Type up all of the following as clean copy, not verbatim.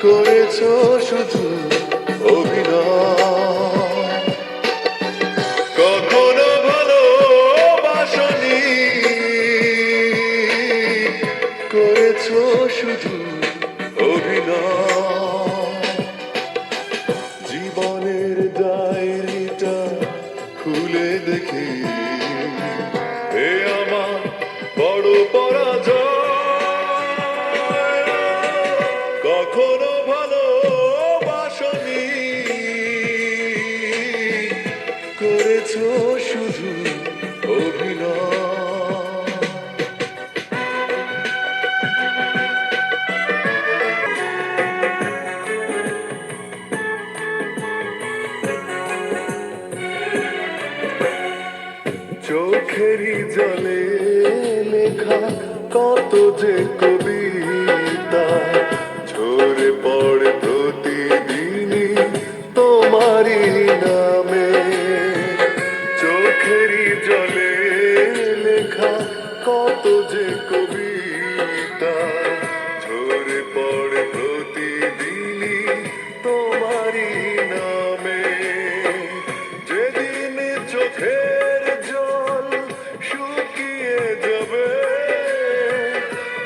করেছো শুধু অভিনয়। কখনো ভালোবাসনি, করেছো শুধু অভিনয়। জীবনের ডায়েরিটা খুলে দেখি এ আমার বড় পরাজয়। কখনো ভালোবাসনি, করেছো শুধু অভিনয়। চোখেরই জলে লেখা কত যে কবিতা ঝরে পড়ে প্রতিদিনই তোমারই নামে। চোখেরই জলে লেখা কত যে কবিতা ঝরে পড়ে প্রতিদিনই তোমারই নামে। যেদিন চোখের জল শুকিয়ে যাবে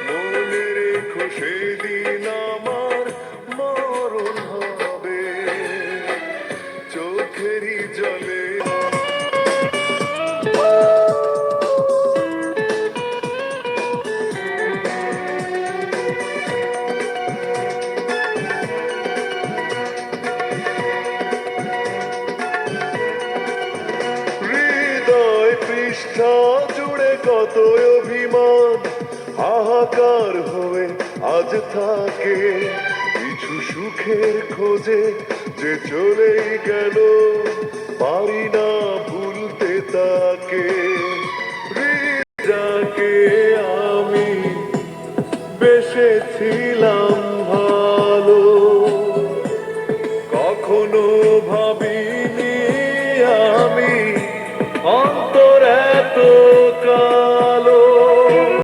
মনে রেখো সেদিন আমার মরণ হবে। চোখেরই জলে হৃদয় পৃষ্ঠা জুড়ে কত অভিমান হাহাকার হয়ে আজ থাকে। কিছু সুখের খোঁজে যে চলেই গেল পারি না ভুলতে তাকে। যাকে আমি বেসেছিলাম ভালো কখনো ভাবিনি আমি অন্তর এত